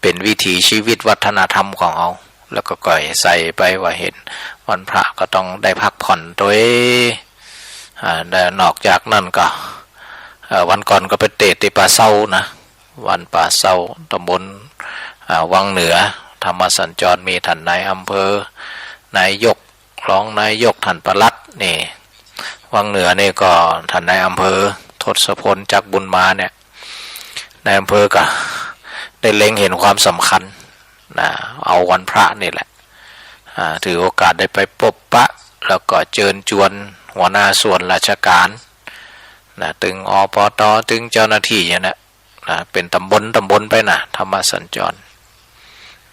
เป็นวิถีชีวิตวัฒนธรรมของเราแล้วก็ก่อยใส่ไปว่าเห็นวันพระก็ต้องได้พักผ่อนโดยนอกจากนั้นก็วันก่อนก็ไปเตะที่ป่าเศร้านะวันป่าเศร้าตำบลวังเหนือธรรมสัญจรมีท่านนายอำเภอนายกรองนายกท่านปลัดนี่วังเหนือนี่ก็ท่านนายอำเภอทศพลจักบุญมาเนี่ยนายอำเภอก็ได้เล็งเห็นความสำคัญนะเอาวันพระนี่แหละถือโอกาสได้ไปพบปะแล้วก็เชิญชวนหัวหน้าส่วนราชการนะตึงอปตตึงเจ้าหน้าที่อย่างนี้นะเป็นตำบลไปนะธรรมสัญจร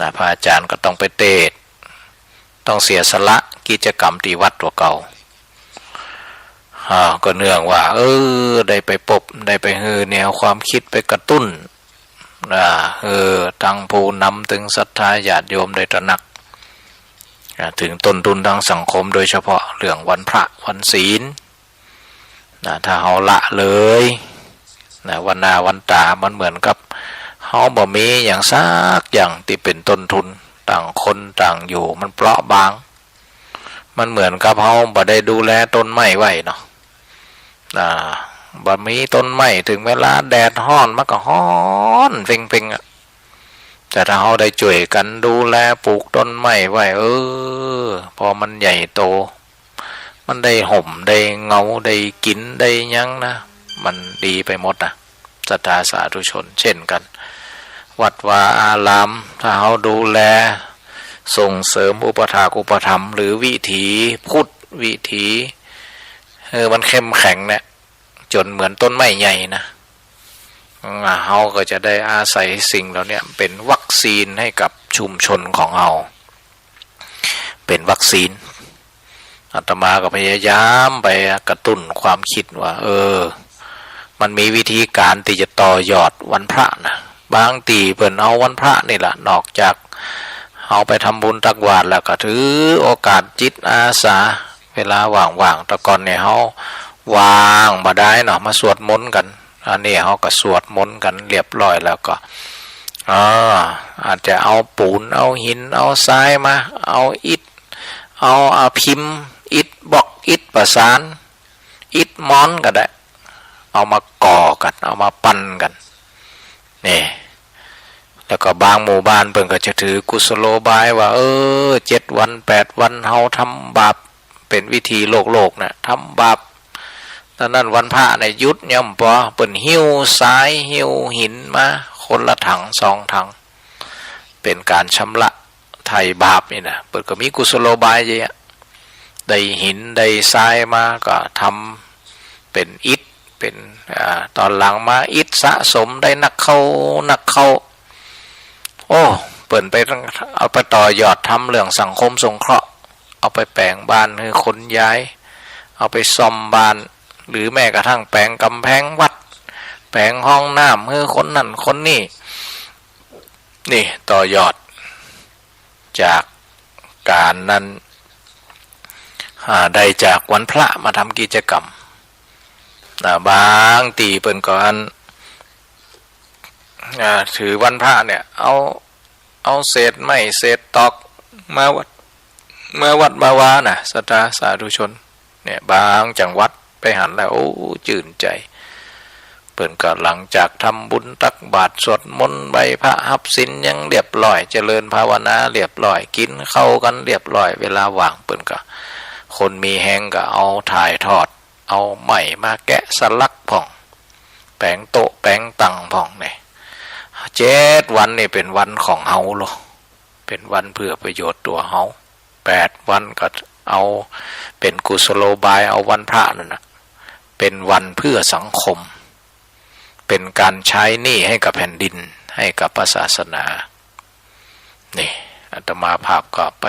นะพระอาจารย์ก็ต้องไปเทศต้องเสียสละกิจกรรมที่วัดตัวเก่าก็เนื่องว่าได้ไปพบได้ไปแนวความคิดไปกระตุ้นตั้งผู้นำถึงศรัทธาญาติโยมได้ตระหนักถึงต้นทุนทางสังคมโดยเฉพาะเรื่องวันพระวันศีลถ้าเฮาละเลยวันหน้าวันตามันเหมือนกับเฮาบ่มีอย่างซักอย่างที่เป็นต้นทุนต่างคนต่างอยู่มันเปราะบางมันเหมือนกับเฮาบ่ได้ดูแลต้นไม้ไว้เนาะบ่มีต้นไม้ถึงเวลาแดดร้อนมันก็ร้อนเพ็งๆแต่ถ้าเฮาได้ช่วยกันดูแลปลูกต้นไม้ไว้พอมันใหญ่โตมันได้ห่มได้เงาได้กินได้ยังนะมันดีไปหมดนะศรัทธาสาธุชนเช่นกันวัดวาอารามถ้าเฮาดูแลส่งเสริมอุปถากอุปถัมภ์หรือวิถีพุทธวิถีมันเข้มแข็งเนี่ยจนเหมือนต้นไม้ใหญ่นะเฮาก็จะได้อาศัยสิ่งเหล่านี้เป็นวัคซีนให้กับชุมชนของเฮาเป็นวัคซีนอาตมาก็พยายามไปกระตุ้นความคิดว่ามันมีวิธีการที่จะต่อยอดวันพระนะบางทีเพิ่นเอาวันพระนี่แหละนอกจากเอาไปทำบุญตักบาตรแล้วก็ถือโอกาสจิตอาสาเวลาว่างๆแต่ก่อนเนี่ยเฮาวางมาได้เนาะมาสวดมนต์กันอันนี้เฮาก็สวดมนต์กันเรียบร้อยแล้วก็อาจจะเอาปูนเอาหินเอาทรายมาเอาอิฐเอาพิมพ์อิฐบล็อกอิฐประสานอิฐมอนก็ได้เอามาก่อกันเอามาปั้นกันนี่แล้วก็บางหมู่บ้านเพิ่นก็จะถือกุศโลบายว่า7 วัน 8 วันเฮาทำบาปเป็นวิธีโลกนะทำบาปตอนนั้นวันพระในยุดย่อมปอเปิ่นหิ้วทรายหิ้วหินมาคนละถัง2 ถังเป็นการชำระไถ่บาปนี่นะเปิ่นก็มีกุศโลบายอย่างเงี้ยได้หินได้ทรายมาก็ทำเป็นอิฐเป็นตอนหลังมาอิฐสะสมได้นักเข้าเปิ่นไปเอาไปต่อยอดทำเรื่องสังคมสงเคราะห์เอาไปแปลงบ้านให้คนย้ายเอาไปซ่อมบ้านหรือแม้กระทั่งแปลงกำแพงวัดแปลงห้องน้ำให้คนนั่นคนนี้นี่ต่อยอดจากการนั้นได้จากวันพระมาทำกิจกรรมบางตีเปิ่นก่อนถือวันพระเนี่ยเอาเศษไม้เศษตอกมาวัดมาวานะศรัทธาสาธุชนเนี่ยบางจังหวัดไปหันแล้วจื่นใจเปิ่นก็หลังจากทำบุญตักบาตรสวดมนต์ใบพระหับศีลยังเรียบร้อยเจริญภาวนาเรียบร้อยกินเข้ากันเรียบร้อยเวลาว่างเปิ่นก็คนมีแหงก็เอาถ่ายทอดเอาไม้มาแกะสลักผ่องแปลงโต๊ะแปลงตังผ่องเนี่ย7 วันนี่เป็นวันของเฮาหรอเป็นวันเพื่อประโยชน์ตัวเฮา8 วันก็เอาเป็นกุศโลบายเอาวันพระนั่นนะเป็นวันเพื่อสังคมเป็นการใช้หนี้ให้กับแผ่นดินให้กับศาสนานี่อาตมาภาพก็ไป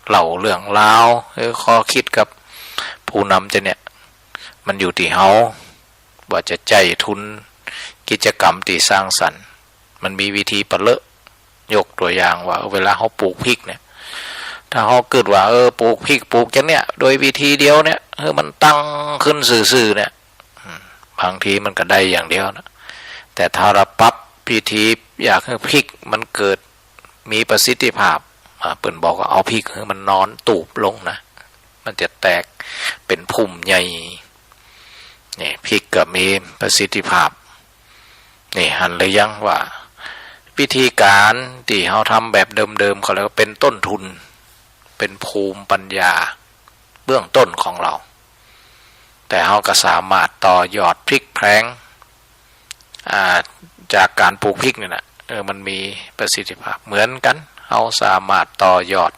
เล่าเรื่องราวข้อคิดกับผู้นำจะเนี่ยมันอยู่ที่เฮาว่าจะใจทุนกิจกรรมที่สร้างสรรค์มันมีวิธีประเลอะยกตัวอย่างว่าเวลาเขาปลูกพริกเนี่ยถ้าเขาเกิดว่าปลูกพริกปลูกจังเนี่ยโดยวิธีเดียวเนี่ยมันตั้งขึ้นซื่อๆเนี่ยบางทีมันก็ได้อย่างเดียวนะแต่ถ้าเราปรับ พิธีอยากให้พริกมันเกิดมีประสิทธิภาพเปิ่นบอกว่าเอาพริกให้มันนอนตูบลงนะมันจะแตกเป็นพุ่มใหญ่นี่พริกก็มีประสิทธิภาพนี่หันเลยยังว่าวิธีการที่เขาทำแบบเดิมๆเขาเรียกว่าเป็นต้นทุนเป็นภูมิปัญญาเบื้องต้นของเราแต่เขาก็สามารถต่อยอดพริกแพลงจากการปลูกพริกนี่นะมันมีประสิทธิภาพเหมือนกันเขาสามารถต่อยอด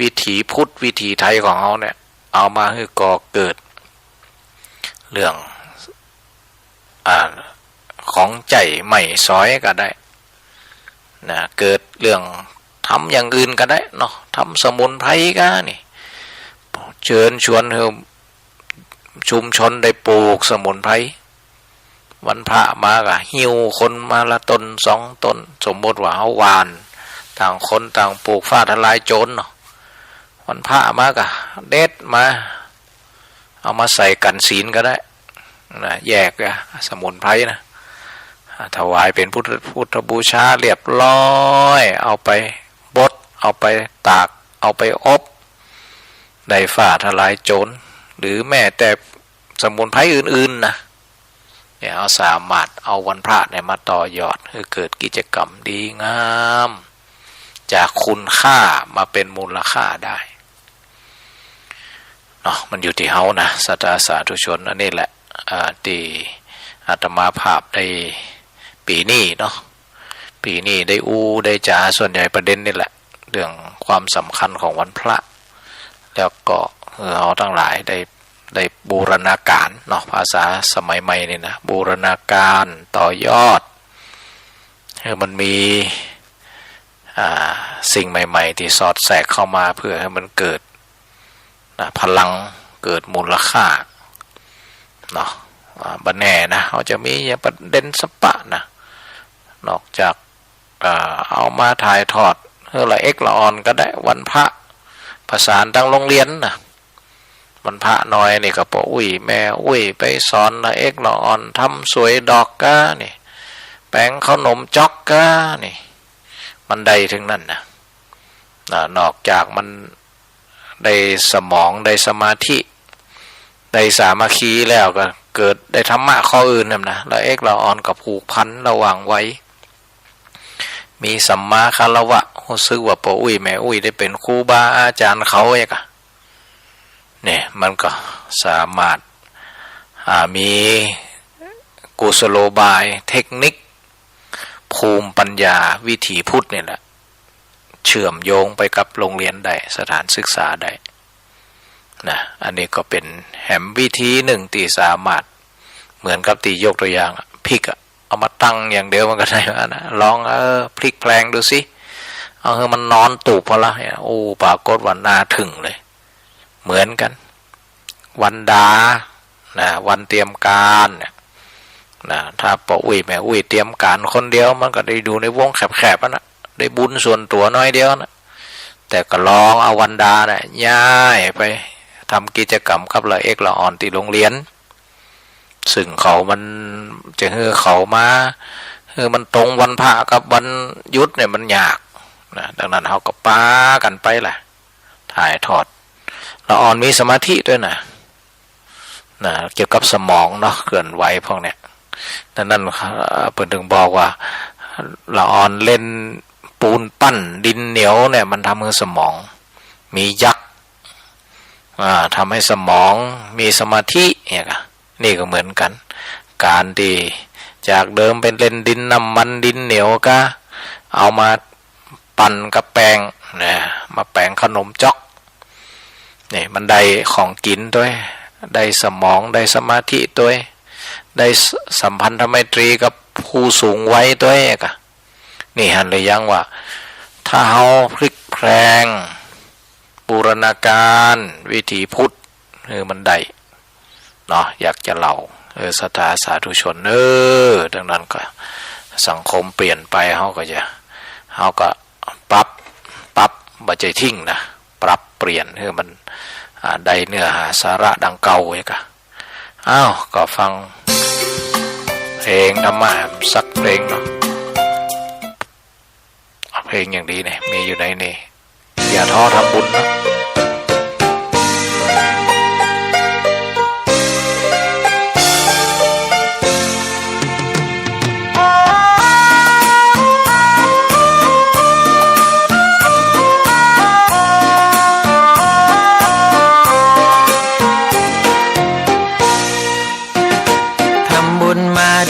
วิถีพุทธวิถีไทยของเขาเนี่ยเอามาให้ก่อเกิดเรื่องของใจใหม่ซอยก็ได้นะเกิดเรื่องทำอย่างอื่นก็ได้เนาะทำสมุนไพรก็นี่เชิญชวนให้ชุมชนได้ปลูกสมุนไพรวันพระมาก็หิ้วคนมาละต้น2 ต้นสมมติว่าเอาหวานต่างคนต่างปลูกฟ้าทลายโจรเนาะวันพระมาก็เด็ดมาเอามาใส่กันศีลก็ได้นะแยกสมุนไพรนะถวายเป็นพุทธบูชาเรียบร้อยเอาไปบดเอาไปตากเอาไปอบได้ฝ่าทลายโจรหรือแม้แต่สมุนไพรอื่นๆนะเนี่ยเอาสามารถเอาวันพระเนี่ยมาต่อยอดให้เกิดกิจกรรมดีงามจากคุณค่ามาเป็นมูลค่าได้เนาะมันอยู่ที่เฮานะศรัทธาสาธุชนอันนี้แหละที่อาตมาภาพได้ปีนี้เนาะปีนี้ได้จ๋าส่วนใหญ่ประเด็นนี่แหละเรื่องความสำคัญของวันพระแล้วก็เราทั้งหลายได้บูรณาการเนาะภาษาสมัยใหม่นี่นะบูรณาการต่อยอดให้มันมีสิ่งใหม่ๆที่สอดแทรกเข้ามาเพื่อให้มันเกิดพลังเกิดมูลค่าเนาะบันแน่นะเขาจะมีประเด็นสปะนะนอกจากเอามาถ่ายทอดละเอ็กละออนก็ได้วันพระประสานทั้งโรงเรียนนะวันพระน้อยนี่ก็ปออุ้ยแม่อุ้ยไปสอนละเอ็กละออนทำสวยดอกก้านี่แป้งขนมจ๊อกก้านี่มันได้ถึงนั่นนะนอกจากมันได้สมองได้สมาธิได้สามัคคีแล้วก็เกิดได้ธรรมะข้ออื่นนะละเอ็กละออนกับผูกพันระหว่างไว้มีสัมมาคารวะรู้สึกว่าปู่อุ้ยแม่อุ้ยได้เป็นครูบาอาจารย์เขาเองเนี่ยมันก็สามารถมีกุศโลบายเทคนิคภูมิปัญญาวิถีพุทธเนี่ยแหละเชื่อมโยงไปกับโรงเรียนได้สถานศึกษาได้นะอันนี้ก็เป็นแหมวิธีหนึ่งที่สามารถเหมือนกับที่ยกตัวอย่างพริกเอามาตั้งอย่างเดียวมันก็ได้นะลองพลิกแปลงดูสิเอาให้มันนอนตูบพอละโอ้ปรากฏวันนาถึงเลยเหมือนกันวันดานะวันเตรียมการเนี่ยนะถ้าปออุ้ยแม่อุ้ยเตรียมการคนเดียวมันก็ได้ดูในวงแคบๆนะได้บุญส่วนตัวน้อยเดียวนะแต่ก็ลองเอาวันดาเนี่ยย้ายไปทำกิจกรรมกับละเอ็กละออนที่โรงเรียนซึ่งเขามันจะเขามามันตรงวันพระกับวันยุดเนี่ยมันยากนะดังนั้นเขาก็ป้ากันไปแหละถ่ายทอดละออนมีสมาธิด้วยนะเกี่ยวกับสมองเนาะเคลื่อนไหวพวกเนี้ยดังนั้นเปิดถึงบอกว่าละออนเล่นปูนปั้นดินเหนียวเนี่ยมันทำให้สมองมียักษ์ทำให้สมองมีสมาธิเนี่ยนี่ก็เหมือนกันการที่จากเดิมเป็นเล่นดินน้ำมันดินเหนียวก็เอามาปั่นกับแป้งเนี่ยมาแป้งขนมจ๊อกนี่มันได้ของกินด้วยได้สมองได้สมาธิด้วยได้สัมพันธไมตรีกับผู้สูงวัยด้วยก็นี่หันเลยยังว่าถ้าเราพลิกแพลงบูรณาการวิถีพุทธมันได้เนาะอยากจะเล่าศรัทธาสาธุชนดังนั้นก็สังคมเปลี่ยนไปเขาก็ปรับบัจใจทิ้งนะปรับเปลี่ยนมันได้เนื้อหาสาระดังเก่าเองก็ฟังเพลงธรรมะสักเพลงเนาะ เพลงอย่างดีเนี่ยมีอยู่ในนี่อย่าท้อทำบุญนะ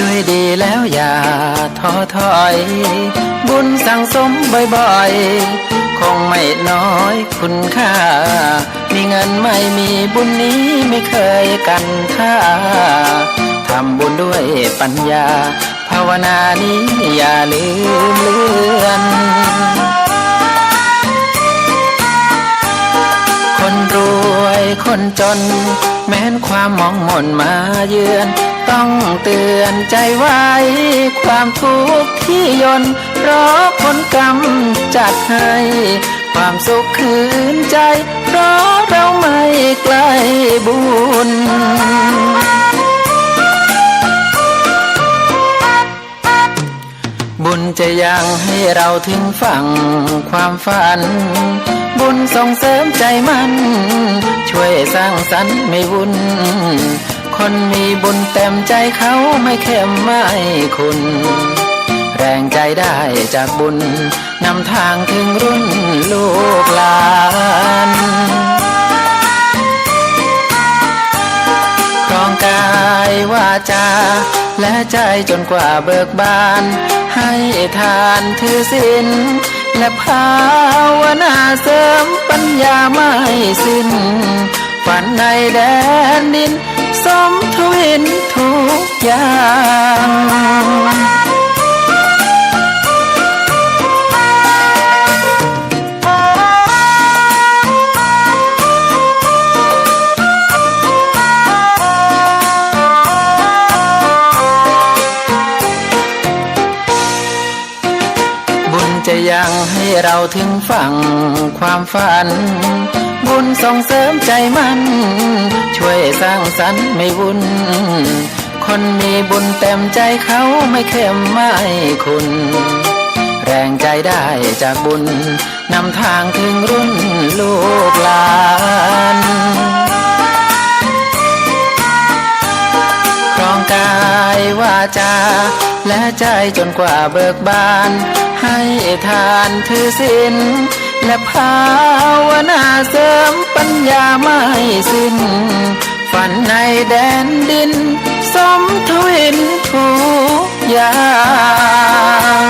ด้วยดีแล้วอย่าท้อถอยบุญสั่งสมบ่อยๆคงไม่น้อยคุณค่ามีเงินไม่มีบุญนี้ไม่เคยกันค่าทำบุญด้วยปัญญาภาวนานี้อย่าลืมเลือนคนรวยคนจนแม้นความมองหม่นมาเยือนต้องเตือนใจไว้ความทุกข์ที่ยนเพราะคนกรรมจัดให้ความสุขคืนใจเพราะเราไม่ใกล้บุญบุญจะยังให้เราถึงฝั่งความฝันบุญส่งเสริมใจมันช่วยสร้างสรรค์ไม่วุ่นคนมีบุญเต็มใจเขาไม่เข้มไม่คุณแรงใจได้จากบุญนำทางถึงรุ่นลูกหลานครองกายวาจาและใจจนกว่าเบิกบานให้ทานถือศีลและภาวนาเสริมปัญญาไม่สิ้นฝันในแดนดินสมทวินทุกอย่างบุญจะยังให้เราถึงฝั่งความฝันบุญส่งเสริมใจมันช่วยสร้างสรรค์ไม่วุ่นคนมีบุญเต็มใจเขาไม่เข้มไม่คุณแรงใจได้จากบุญนำทางถึงรุ่นลูกหลานครองกายวาจาและใจจนกว่าเบิกบานให้ทานถือศีลและภาวนาเสริมปัญญาไม่สิ้นฝันในแดนดินสมทวินทุกอย่าง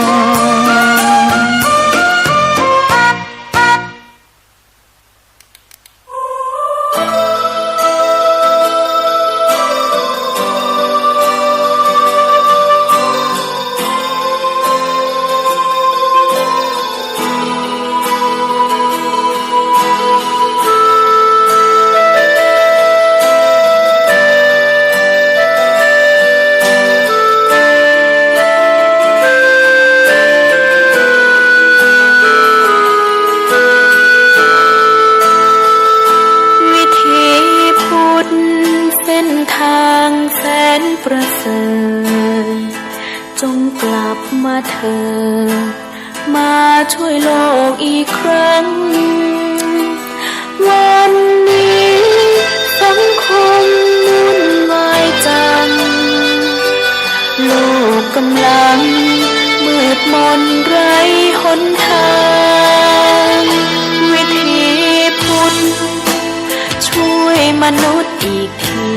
ประเสริฐจงกลับมาเถิดมาช่วยโลกอีกครั้งวันนี้สังคมวุ่นวายจังโลกกำลังมืดมนไร้หนทางวิธีพุทธช่วยมนุษย์อีกที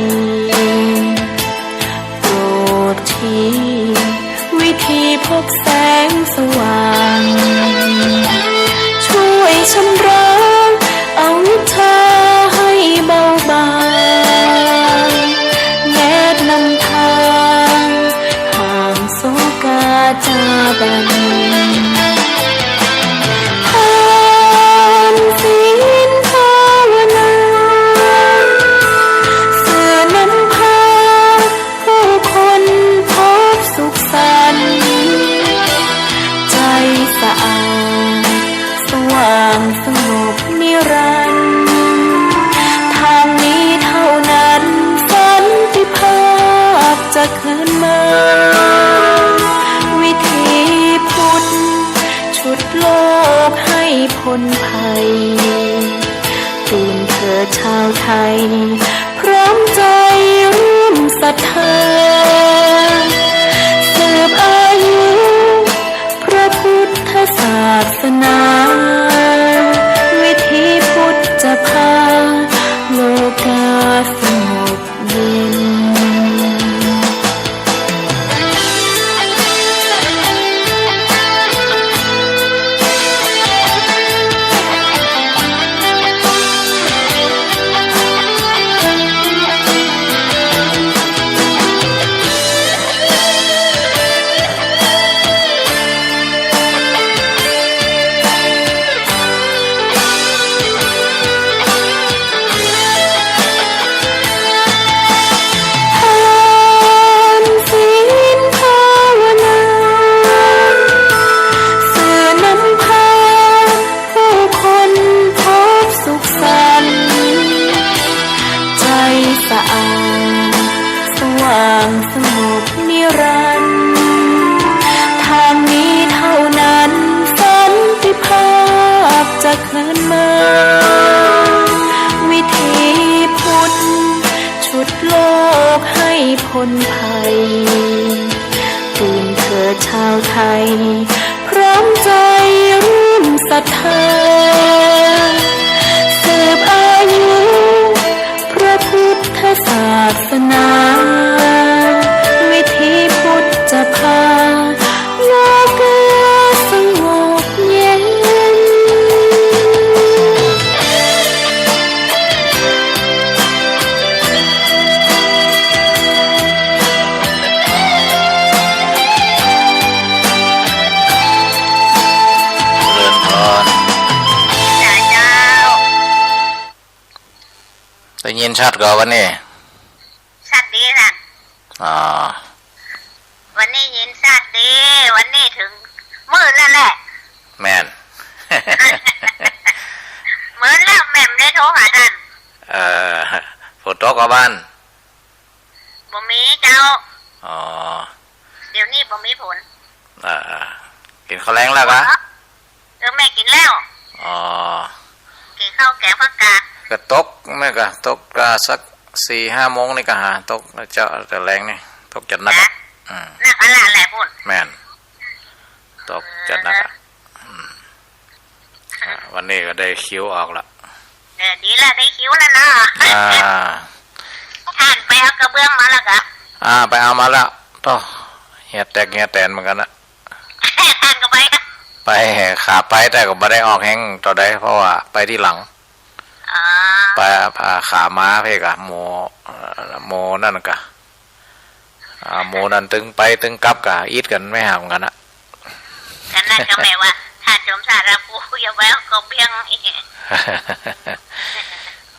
วิธีพบแสงสว่างช่วยชำระเอาวิชาให้เบาบางแนะนำทางห่างโศกาจาบันสงบนิรันดร์ทางนี้เท่านั้นสันติภาพจะคืนมาวิธีพุทธชุดโลก พ้นภัยตื่นเถิดชาวไทยพร้อมใจร่วมศรัทธาสืบอายุพระพุทธศาสนาวิถีพุทธจะพาโลกาสงบเย็นสงบนิรันดร์ทางนี้เท่านั้นสันติภาพจะคืนมาวิถีพุทธฉุดโลกให้พ้นภัยตื่นเถิดชาวไทยพร้อมใจร่วมศรัทธาสืบอายุพระพุทธศาสนาวิถีพุทธจะพาโลกาสงบเย็นเลื่อนพรได้ยินชัดก่อนวันนี้ชัดดีนะวันนี้ยินชัดดีวันนี้ถึงมืดแล้วแหละแม่น เหมือนแล้วแม่มได้โทรหาท่านฝนตกกับบ้านบ่มีเจ้าอ๋อเดี๋ยวนี้บ่มีผลกินข้าวแรงแล้วกะแม่กินแล้วอ๋อกินข้าวแกงผักกาดก็ตกแม่ก็ตกสัก 4-5 โมงนี่ก็หาตกเจ้าแต่แรงนี่ตกจัดหนักนักอะไรพุ่นแม่นตกจัดหนักวันนี้ก็ได้คิวออกละดีแล้วได้คิวแล้วเนาะท่านไปเอากระเบื้องมาแล้วกะไปเอามาแล้วต่อเหียแตกเหียแตนเหมือนกันนะท่านก็ไปขาไปแต่ก็ไม่ได้ออกแห้งต่อได้เพราะว่าไปที่หลังไปพาขาม้าเพ่กะโมนั่นกะโมนั่นตึงไปตึงกลับกะอีดกันไม่ห่างกันนะกันนั่นก็แปลว่าถ้าจมสาราปูอย่าไว้ก็เบี้ยงอีก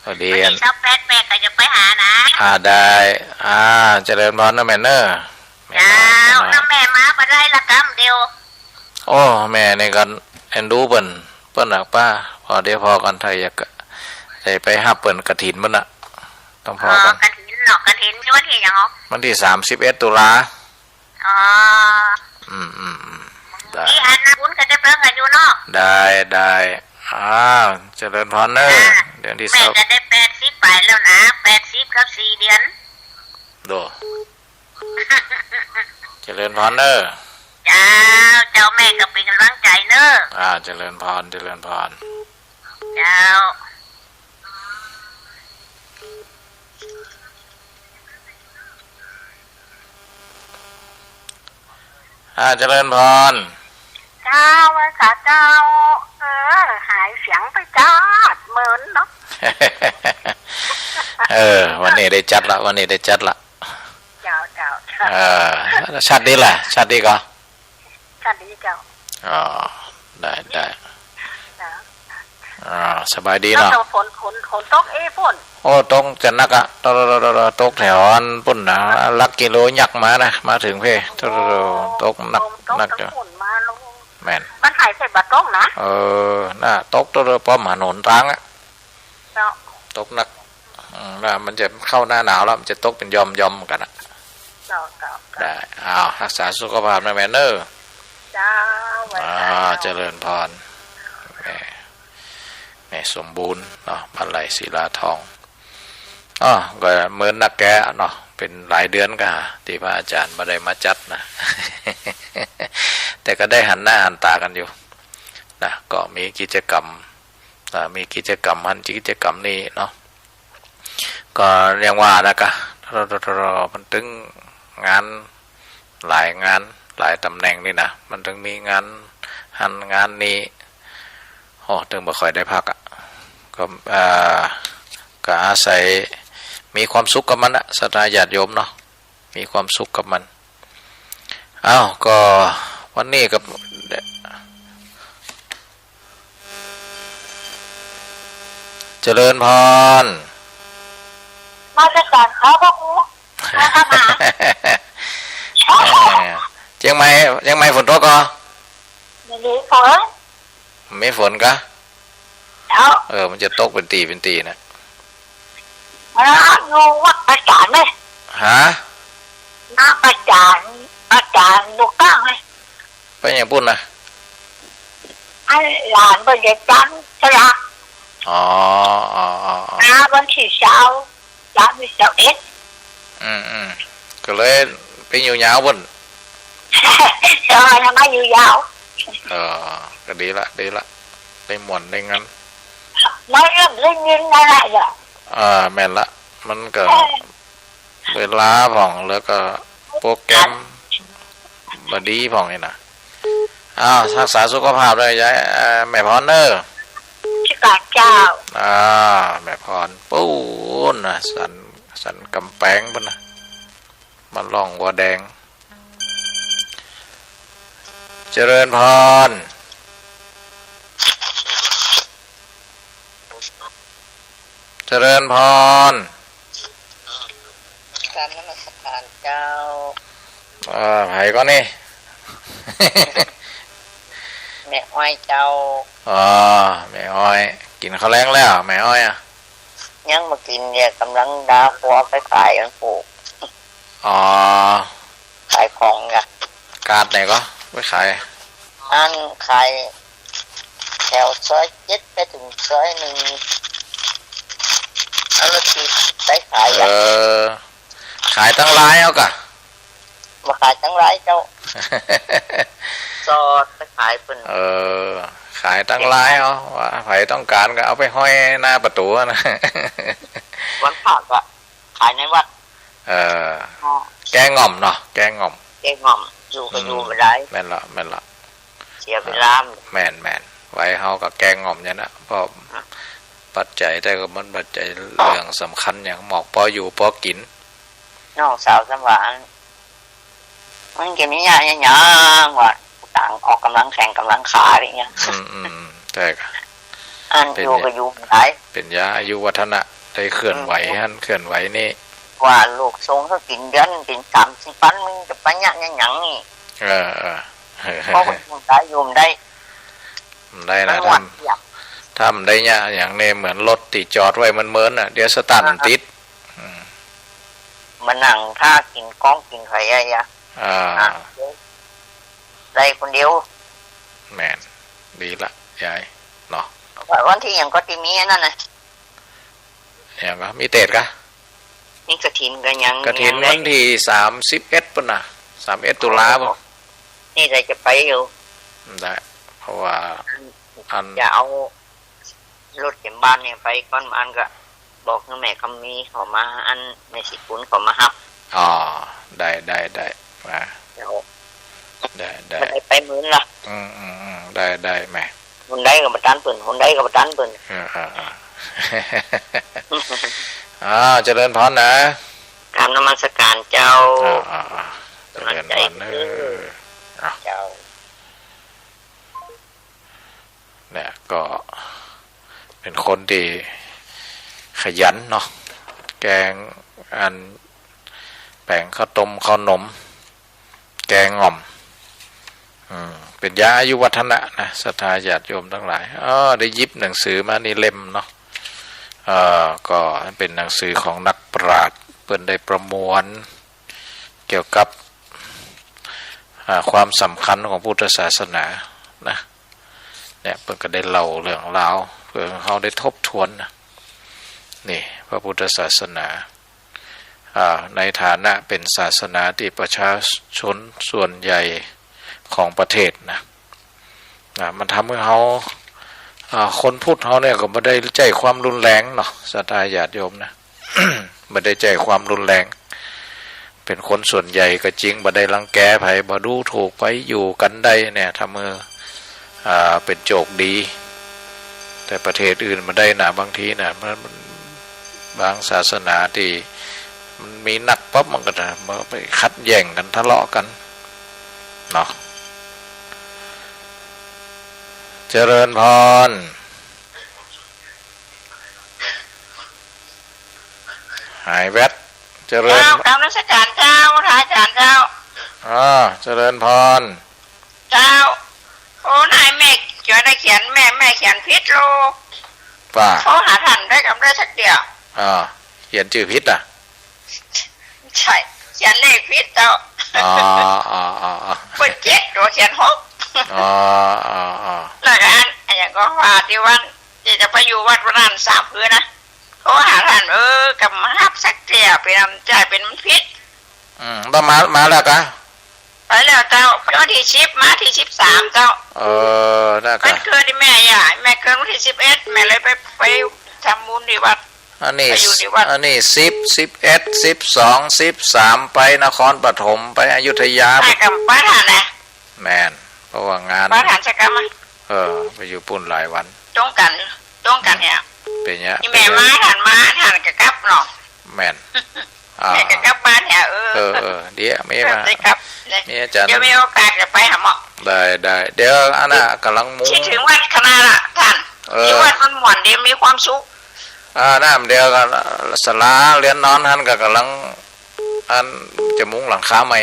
พอดีชอบแป๊ดก็จะไปหานะได้เจริญพรนะแม่เนอจ้าน้าแม่มาไปได้ละกำเดียวโอ้แม่ในกันเอ็นดูเปิ้นหนักป้าพอเดี๋ยวพอกันไทยอยากไปหับเปิ้นกระถินมันอะต้องพอกันกระถินหรอกกระถินวันที่ยังวันที่31 ตุลาที่อันนะคุณก็จะเพิ่งอายุเนาะได้เจริญพรเนอเดือนที่แม่จะได้80ไปแล้วนะ80กับ4 เดือนดูเจริญพรเนอเจ้าแม่ก็เป็นกำลังใจเนอะเจริญพรเจ้าเจริญพรเจ้าค่ะเจ้าหายเสียงไปจ้าเหมือนเนาะวันนี้ได้จัดละเจ้าชัดดีแหละชัดดีก็ชัดดีเจ้าได้สบายดีเนาะฝนตกฝนโอ้ตกจะนักอะตกแถวอันปุ่นนะลักกิโลยักมานะมาถึงเพ่ตกนักจ้ะแม่นมันหายใส่บัตรตกนะน่าตกตัวป้อมหาหนทางอะตกนักมันจะเข้าหน้าหนาวแล้วมันจะตกเป็นยอมกันอะได้รักษาสุขภาพนะแม่เนอร์จ้าเจริญพรแม่ แม่สมบูรณ์เนาะบ้านไหลศิลาทองอ๋อก็เหมือนนักแกเนาะเป็นหลายเดือนก็ที่พระอาจารย์มาได้มาจัดนะ แต่ก็ได้หันหน้าหันตากันอยู่นะก็มีกิจกรรมมีกิจกรรมหันกิจกรรมนี้เนาะก็เรียกว่านะกะมันถึงงานหลายงานหลายตำแหน่งนี่นะมันถึงมีงานหันงานนี้โอ้ถึงบ่ค่อยได้พักอ่ะก็อาศัยมีความสุขกับมันอะศรัทธาญาติโยมเนาะมีความสุขกับมันอ้าวก็วันนี้กับเจริญพร มาจากการเขาพวกกูมาทำหา เชียงใหม่ฝนตกก็ ไม่ดีฝน ไม่ฝนก็ แล้ว มันจะตกเป็นตีนะ แล้วงูวัดอาจารย์ไหม ฮะ น้าอาจารย์ลูกตั้งไหม ไปอย่างปุ่นนะ ไอ้หลานเป็นเด็กจันทระ อ๋อ น้าเป็นที่สาวหลานเป็นสาวเอ็ด ก็เลยไปอยู่ยาวปุ่น เออทำไมอยู่ยาว ก็ดีละได้หมวนได้งั้น ไม่เริ่มเล่นยินอะไรอ่ะ แม่นละมันก็เวลาผ่องแล้วก็โปรแกรมบดีผ่องนี่นะรักษาสุขภาพเลยยายแม่พรเนอร์ ที่การเจ้า แม่พรปูนนะสันกำแพงปุ่นนะมันล่องวัวแดงเจริญพรเจริญพรการนมัสการเจ้าไผ่ก็นี่ แม่อ้อยเจ้าแม่อ้อยกินข้าวแล้งแล้วแม่อ้อยยังมากินเนี่ยกำลังดาหัวไปขายอันปลูกขายของไงกาดไหนก็ไปขายอันขายแถวซอย7ไปถึงซอย1อันละทีไปขายขายตั้งร้ายเอากะมาขายตั้งร้ายเจ้า จอดไปขายเป็นขายตั้งร้ายเอาว่าใครต้องการก็เอาไปห้อยหน้าประตูนะ วันพระก็ขายในวัดแกงง่อมเนาะแกงง่อมอยู่ก็อยู่ไม่ได้แม่นละเสียเวลาแม่นไว้เฮากับแกงง่อมเนี่ยนะเพราะปัจจัยแต่ก็มันปัจจัยเรื่องสำคัญอย่างหมอกพออยู่พอกินน้องสาวสมหวานมันจะมีอย่างว่าต่างออกกำลังแข่งกำลังขาอะไรเงี้ยใช่ค่ะอันอยู่ก็อยู่ไหนเป็นยาอายุวัฒนะได้เคลื่อนไหวเคลื่อนไหวนี่ว่าลูกทรงเขากินเดือนกิน30 วันมึงจะไปยังนี่เพราะมันได้ยุ่มได้นะถ้ามันได้เนี่ยอย่างนี้เหมือนรถติดจอดไว้มันเมินอ่ะเดี๋ยวสตาร์ทมันติดมันนั่งท่ากินก้องกินไข่อะไรได้คนเดียวแม่นดีละยายเนาะวันที่อย่างก็ตีมีนั่นนะอย่างก็มีเตะกะนี่กระถินกันยังกระถินวันที่31ปุ่นน่ะ31 ตุลาป่ะนี่ได้จะไปอยู่ได้เพราะว่าจะเอารถเข็มบ้านเนี่ยไปก้อนมันก็บอกแม่คำมีขอมาอันในสิปุนขอมาฮับได้มาได้ไปมื้อละได้แม่คนใดก็มาตันเปิ่นคนใดก็มาตันเปิ่นเจริญพรนะกราบนมัสการเจ้าเจริญพรเจ้าเนี่ยก็เป็นคนที่ขยันเนาะแกงอันแป้งข้าวต้มข้าวนมแกงง่อมเป็นยาอายุวัฒนะนะศรัทธาญาติโยมทั้งหลายได้ยิบหนังสือมานี่เล่มเนาะก็เป็นหนังสือของนักปราชญ์เพิ่นได้ประมวลเกี่ยวกับความสำคัญของพุทธศาสนานะเนี่ยเพิ่นก็ได้เล่าเรื่องราว พื่อเขาได้ทบทวนนะนี่พระพุทธศาสนาในฐานะเป็นศาสนาที่ประชาชนส่วนใหญ่ของประเทศนะมันทำให้เขาคนพูดเขาเนี่ยก็ไม่ได้ใจความรุนแรงเนาะศรัทธาญาติโยมนะ ไม่ได้ใจความรุนแรงเป็นคนส่วนใหญ่ก็จริงบ่ได้รังแกไผบ่ดูถูกไปอยู่กันได้เนี่ยทำมือเป็นโจกดีแต่ประเทศอื่นมาได้นะบางทีนะมันบางศาสนาที่มันมีหนักปั๊บมันก็จะมาไปคัดแย่งกันทะเลาะกันเนาะเจริญพรหายแวดเจริญกราบนมัสการเจ้าพระอาจารย์เจ้าเจริญพรเจ้าโอ้นายแม่ช่วยได้เขียนแม่เขียนพิษโลป่าเขาหาทันได้กับได้สักเดียวเขียนชื่อพิษใช่เขียนเลขพิษเจ้าเป็นเจ็ดหรือเขียนหกแล้วกันอย่างก็ว่าที่วันจะไปอยู่วัดวันนั้น3 คืนนะเขาหาทันกับมาฮับสักเดียวเป็นน้ำใจเป็นพิษต้องมาแล้วกะไปแล้วเจ้าวันที่10มาที่13เจ้าได้กันเกิดที่แม่แม่เกิดวันที่11แม่เลยไปทำบุญที่วัดอันนี้10 11 12 13ไปนครปฐมไปอยุธยาไปกับป้าฐานนะแมนเพราะว่างานป้าฐานจะกลับมาไปอยู่ปุ่นหลายวันจ้องกันเนี่ยเป็นเนี้ยแม่มาฐานกับกลับเนาะแมนแม่กับกลับบ้านเนี่ยเดี๋ยวไม่มานี่อาจารย์เดี๋ยวมีโอกาสจะไปหาหมอได้เดี๋ยวอันน่ะกำลังมุ้งคิดถึงวัดคณะละท่านที่วัดมันหม่อนเดี๋ยวมีความสุขน้ำเดียวกันสลาเรียนนอนท่านก็กำลังอันจะมุ้งหลังคาใหม่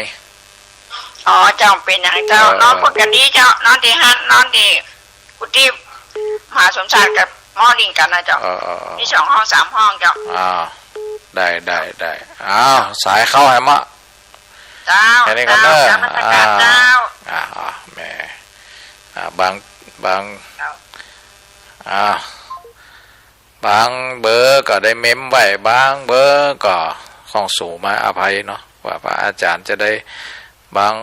เจ้าเป็นอย่างเจ้านอนพูดกันดีเจ้านอนที่ฮันนอนที่กุฏิมหาสมศักดิ์กับหม้อดิ่งกันนะเจ้ามี2 ห้อง 3 ห้องเจ้าได้สายเข้าให้มะเจ้าแค่นี้ก็เนอะเจ้าแม่บางบางเบอร์ก็ได้เม้มไว้บางเบอร์ก็ของสูงมาอภัยเนาะว่าพระอาจารย์จะได้บาง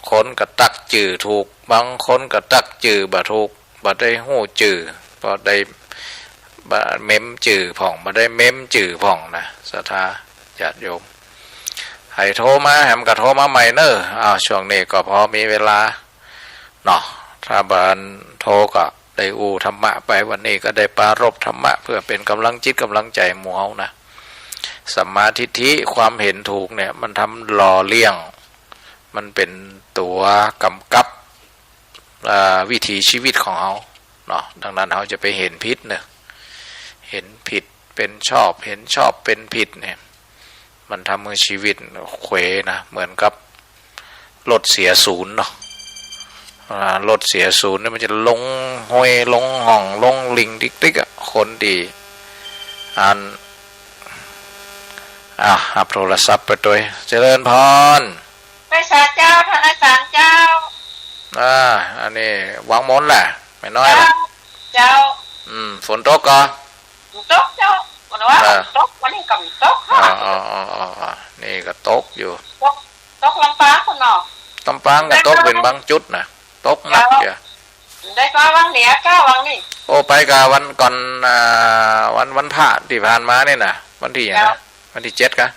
คนก็ตักจื่อถูกบางคนก็ตักจื่อบ่ถูกบ่ได้หู้จื่อบ่ได้เม้มจื่อผ่องบ่ได้เม้มจื่อผ่องนะศรัทธาญาติโยมให้โทรมาแหมก็โทรมาใหม่เนอะช่วงนี้ก็พอมีเวลาเนาะถ้าบ้านโทรก็ได้ธรรมะไปวันนี้ก็ได้ปรารภธรรมะเพื่อเป็นกำลังจิตกำลังใจหมู่เฮานะสัมมาทิฏฐิความเห็นถูกเนี่ยมันทำหล่อเลี้ยงมันเป็นตัวกำกับวิถีชีวิตของเฮาเนาะดังนั้นเฮาจะไปเห็นผิดเนี่ยเห็นผิดเป็นชอบเห็นชอบเป็นผิดเนี่ยมันทำให้ชีวิตเขวนะเหมือนกับรถเสียศูนย์เนาะรถเสียศูนย์เนี่ยมันจะลงห้วยลงห่องลงลิงติ๊กอ่ะคนดีหับโทรศัพท์ไปด้วยเจริญพรไปสาเจ้าท่านอาจารย์เจ้าอันนี้วางมนแหละไม่น้อยละเจ้าฝนตกก็ตกเจ้าวันว่าตกวันนี้ก็ตกนี่ก็ตกอยู่ตกลำปางคนเนาะลำปางก็ตกเป็นบางจุดนะตกหนักเยอะได้ก็วังเหนือก็วังนี่ไปกะวันก่อนวันพระที่ผ่านมาเนี่ยนะวันที่อย่างนะวันที่7กะ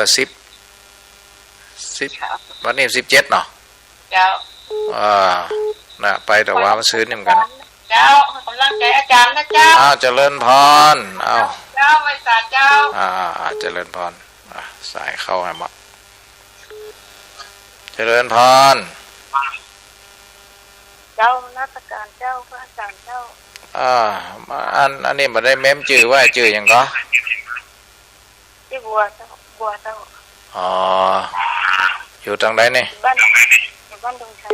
10วันนี้17เนาะเจ้าน่ะไปแต่ว่ามันซื้อนี่เหมือนกันเจ้ากำลังใจอาจารย์นะเจ้าเจริญพรเจ้าไว้สาเจ้าเจริญพรสายเข้าให้มาเจริญพรเจ้านักการเจ้าพระอาจารย์เจ้าอันนี้มาได้เม้มจื่อว่าจื่อยังก็ที่บัวเจ้าอยู่ทางใดนี่บ้านดงชัย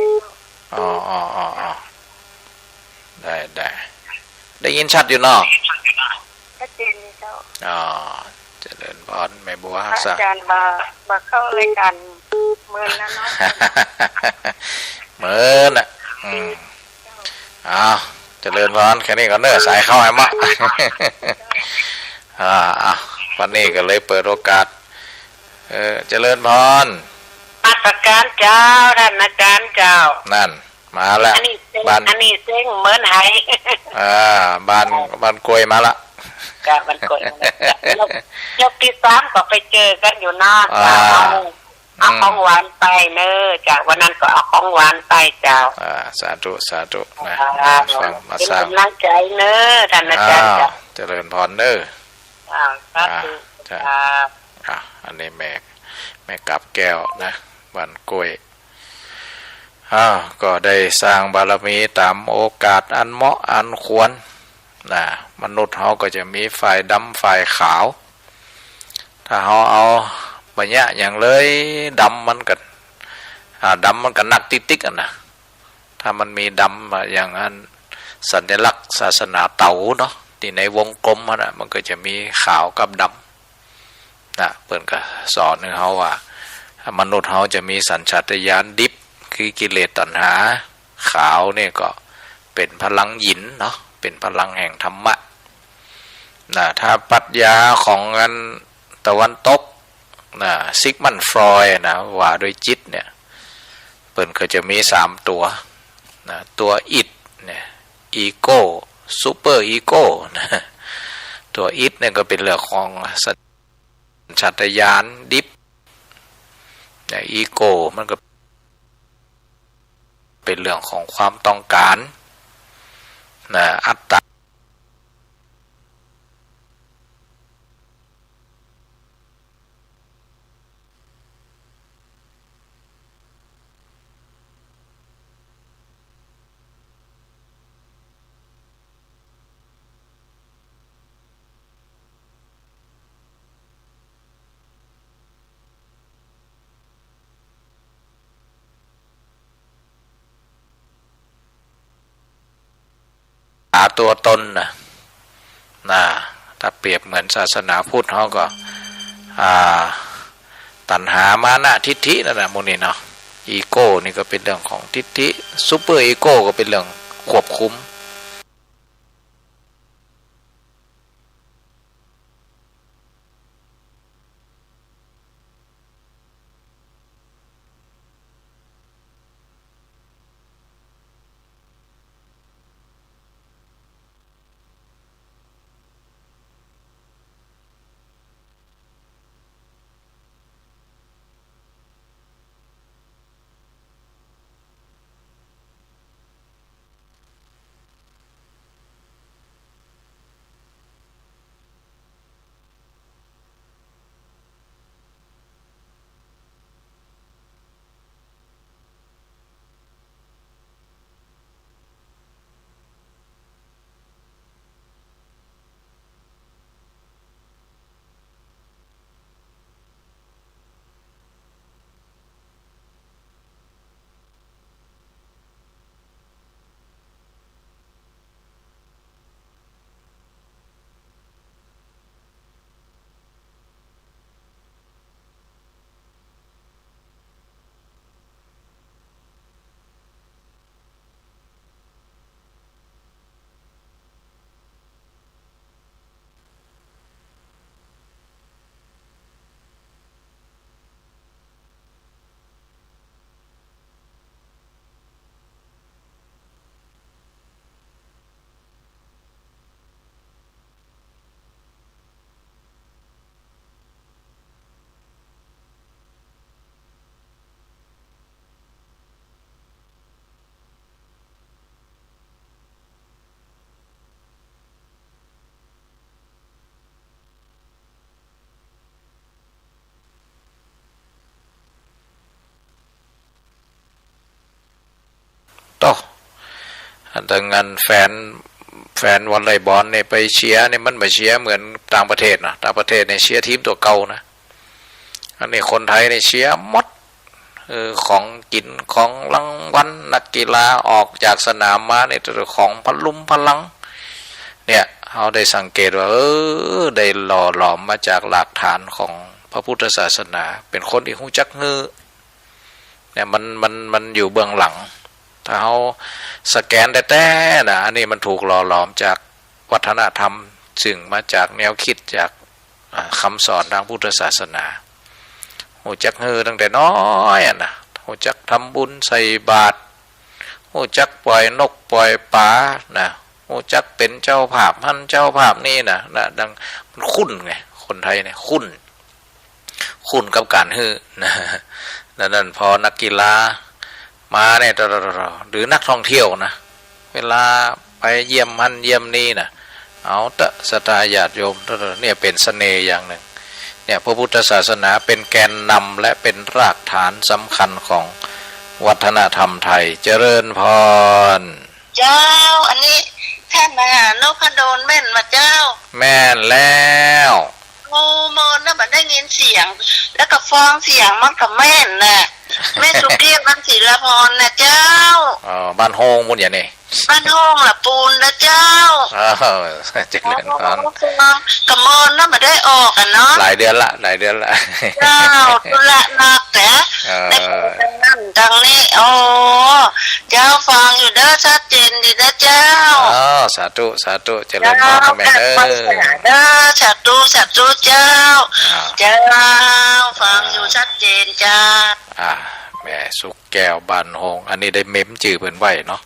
ได้ยินชัดอยู่เนาะชัดเจนเจ้าเจริญพรแม่บัวอาจารย์มาเข้ารายการเมินแล้วเนาะเมินอ่ะเจ เจริญพรแค่นี้ก็เนื้อสายเข้าไอ้มะ วันนี้ก็เลยเปิดโอกาสเจริญพร มาตรการเจ้าท่านอาจารย์เจ้า นั่นมาแล้ว อันนี้เซ็ง บ้าน อันนี้เซ็งเหมือนไห บ้านกลวยมาละ กับมันกดยกที่สามก็ไปเจอกันอยู่นอกเจ้าเอาของหวานไปเนอะจากวันนั้นก็เอาของหวานไปเจ้า สาธุสาธุนะฟังมา เป็น สร้าง กำลังใจเนอะท่านอาจารย์เจ้า เจริญพรเด้อ สาธุครับ อันนี้แม่กับแก้วนะบ้านกล้วยก็ได้สร้างบารมีตามโอกาสอันเหมาะอันควรนะมนุษย์เขาก็จะมีฝ่ายดำฝ่ายขาวถ้าเขาเอาบะยะอย่างเลยดำมันกันดำมันกันนักติ๊กๆนะถ้ามันมีดำอย่างนั้นสัญลักษณ์ศาสนาเต๋าเนาะที่ในวงกลมมันก็จะมีขาวกับดำนะเปิ่นก็สอนให้เขาว่ามนุษย์เขาจะมีสัญชาตญาณดิบคือกิเลสตัณหาขาวเนี่ยก็เป็นพลังหยินเนาะเป็นพลังแห่งธรรมะนะถ้าปรัชญาของอันตะวันตกนะซิกมันฟรอยนะว่าโดยจิตเนี่ยเปิ่นก็จะมี3ตัวนะตัวอิดเนี่ยอีโก้ซูเปอร์อีโก้นะตัวอิดเนี่ยก็เป็นเรื่องของสัญชาตญาณดิบแต่อีโก้มันก็เป็นเรื่องของความต้องการนะอัตตาตัวตนนะถ้าเปรียบเหมือนศาสนาพุทธเขาก็ตัณหามานะทิฏฐินั่นแหละโมนี่เนาะอีโก้นี่ก็เป็นเรื่องของทิฏฐิซูเปอร์อีโก้ก็เป็นเรื่องควบคุมแต่งานแฟนวอลเลย์บอลเนี่ยไปเชียร์เนี่ยมันไม่เชียร์เหมือนต่างประเทศนะต่างประเทศเนี่ยเชียร์ทีมตัวเก่านะอันนี้คนไทยเนี่ยเชียร์มดของกินของรางวัลนักกีฬาออกจากสนามมาเนี่ยตัวของพลังเนี่ยเขาได้สังเกตว่าได้หล่อหลอมมาจากหลักฐานของพระพุทธศาสนาเป็นคนที่หูจักฮือเนี่ยมันอยู่เบื้องหลัง ถ้าเขาสแกนแต่นะอันนี้มันถูกหล่อหลอมจากวัฒนธรรมซึ่งมาจากแนวคิดจากคำสอนทางพุทธศาสนาหูจักตั้งแต่น้อยนะหูจักทำบุญใส่บาตรหูจักปล่อยนกปล่อยปลานะหูจักเป็นเจ้าภาพท่านเจ้าภาพนี่นะดังมันคุ้นไงคนไทยเนี่ยคุ้นกับการนะนั่นพอนักกีฬามาเนี่ยหรือนักท่องเที่ยวนะเวลาไปเยี่ยมมันเยี่ยมนี่นะเอาตะสตาญาติโยมเนี่ยเป็นเสน่ห์อย่างหนึ่งเนี่ยพระพุทธศาสนาเป็นแกนนำและเป็นรากฐานสำคัญของวัฒนธรรมไทยเจริญพรเจ้าอันนี้ท่านมหานพดลแม่นมาเจ้าแม่นแล้วโมโมนะมันได้ยินเสียงแล้วก็ฟังเสียงมันกับแม่นน่ะแม่สุเกียรติศิลพรนะเจ้าบ้านโฮงมุนอย่างนี้บ้านห้องละปูนนะเจ้าเจริญพรกับมอนนะมาได้ออกกันเนาะหลายเดือนละเจ้าตุละนักแต่ในนั่นดังนี้โอ้เจ้าฟังอยู่เด้อชัดเจนดีนะเจ้าสาธุเจริญพรแม่เด้อสาธุเจ้าฟังอยู่ชัดเจนจ้าแม่สุกแก้วบ้านโฮงอันนี้ได้เม้มจื่อเพิ่นไว้เนาะ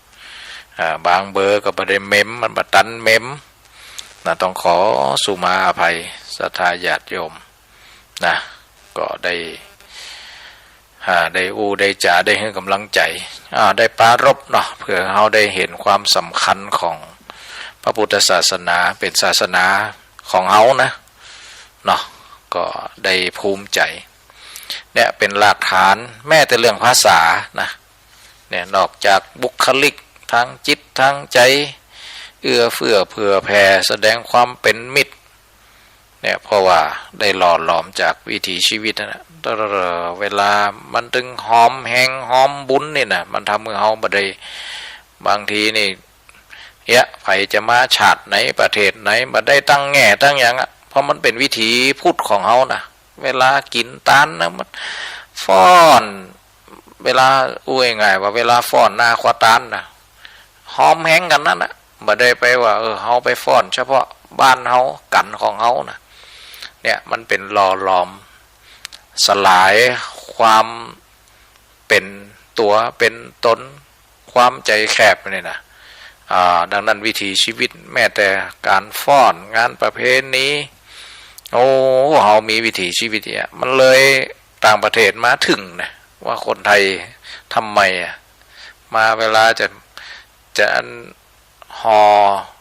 บางเบอร์ก็บ่ได้เม้มมันบ่ตันเม้มนะต้องขอสุมาอภัยศรัทธาญาติโยมนะก็ได้ได้จ่าได้ให้กำลังใจได้ปรารภเนาะเพื่อเฮาได้เห็นความสำคัญของพระพุทธศาสนาเป็นศาสนาของเฮานะเนาะก็ได้ภูมิใจเนี่ยเป็นหลักฐานแม้แต่เรื่องภาษานะเนี่ยนอกจากบุคลิกทางจิตทางใจเอื้อเฟื้อเผื่อแผ่แสดงความเป็นมิตรเนี่ยเพราะว่าได้หล่อหลอมจากวิถีชีวิตนะเวลามันถึงหอมแห้งหอมบุญนี่นะมันทำให้เฮาบ่ได้บางทีนี่ไผจะมาชาติไหนประเทศไหนบ่ได้ตั้งแง่ตั้งอย่างอ่ะเพราะมันเป็นวิถีพุทธของเฮานะเวลากินตาลนะมันฟ้อนเวลาง่ายว่าเวลาฟ้อนหน้าควาตาลนะหอมแห้งกันนั่นนะบ่ได้ไปว่าเฮาไปฟ้อนเฉพาะบ้านเฮากันของเฮานะเนี่ยมันเป็นหล่อหลอมสลายความเป็นตัวเป็นตนความใจแคบนี่นะดังนั้นวิถีชีวิตแม้แต่การฟ้อนงานประเพณีเฮามีวิถีชีวิตเนี่ยมันเลยต่างประเทศมาถึงนะว่าคนไทยทำไมมาเวลาจะห่อ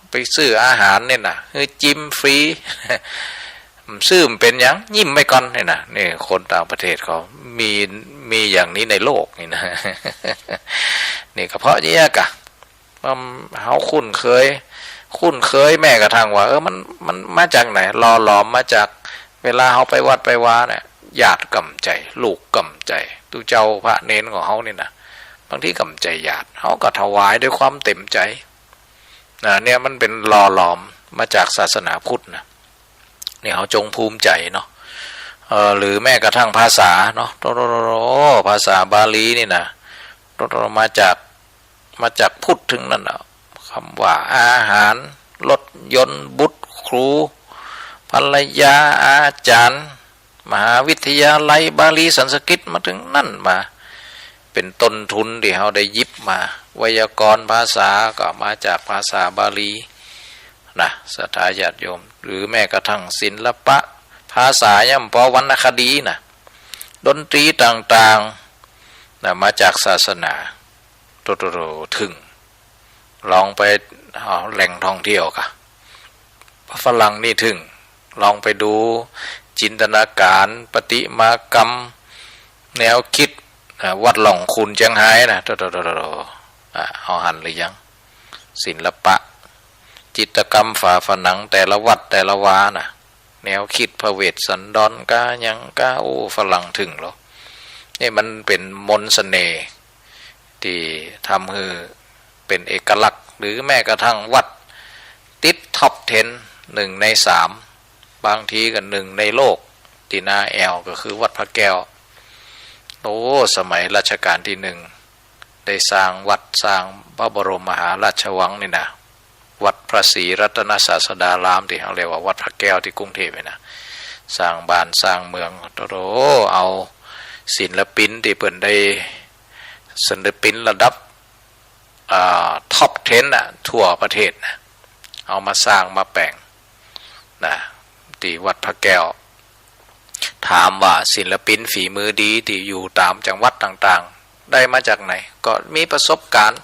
ไปซื้ออาหารเนี่ยนะจิ้มฟรีซื้อมันเป็นยังยิ้มไปก่อนเนี่ยนะนี่คนต่างประเทศเขามีอย่างนี้ในโลกนี่นะนี่ก็เพราะนี่กะเขาคุ้นเคยแม่กระทั่งว่ามันมาจากไหนหล่อหลอมมาจากเวลาเขาไปวัดไปวาเนี่ยญาติกำใจลูกกำใจตูเจ้าพระเน้นของเขานี่นะบางทีกำใจญาติเขาก็ถวายด้วยความเต็มใจเนี่ยมันเป็นหล่อหลอมมาจากศาสนาพุทธนะเนี่ยเขาจงภูมิใจเนาะหรือแม้กระทั่งภาษาเนาะภาษาบาลีนี่นะมาจากพุทธถึงนั่นนะคำว่าอาหารรถยนต์บุตรครูภรรยาอาจารย์มหาวิทยาลัยบาลีสันสกฤตมาถึงนั่นมาเป็นต้นทุนที่เขาได้ยิบมาไวยากรณ์ภาษาก็มาจากภาษาบาลีนะศรัทธาญาติโยมหรือแม้กระทั่งศิลปะภาษาย่ำปวรรณคดีนะดนตรีต่างๆนะมาจากศาสนาถึงลองไปแหล่งท่องเที่ยวค่ะฝรั่งนี่ถึงลองไปดูจินตนาการประติมากรรมแนวคิดวัดหล่องคุณเจียงไฮ้นะเอาหันหรือยังศิลปะจิตรกรรมฝาผนังแต่ละวัดแต่ละวานะแนวคิดพระเวสสันดรกายังกาฝรั่งถึงหรอนี่มันเป็นมนต์เสน่ห์ที่ทำให้เป็นเอกลักษณ์หรือแม้กระทั่งวัดติดท็อป 10 1 ใน 3บางทีก็1 ในโลกที่นาแอลก็คือวัดพระแก้วสมัยรัชกาลที่1 ได้สร้างวัดสร้างพระบรมมหาราชวังนี่นะวัดพระศรีรัตนศาสดารามที่เขาเรียกว่าวัดพระแก้วที่กรุงเทพนี่นะสร้างบ้านสร้างเมืองโตเอาศิลปินที่เปิ่นได้ศิลปินระดับท็อป10น่ะทั่วประเทศนะเอามาสร้างมาแปลงนะที่วัดพระแก้วถามว่าศิลปินฝีมือดีที่อยู่ตามจังหวัดต่างๆได้มาจากไหนก็มีประสบการณ์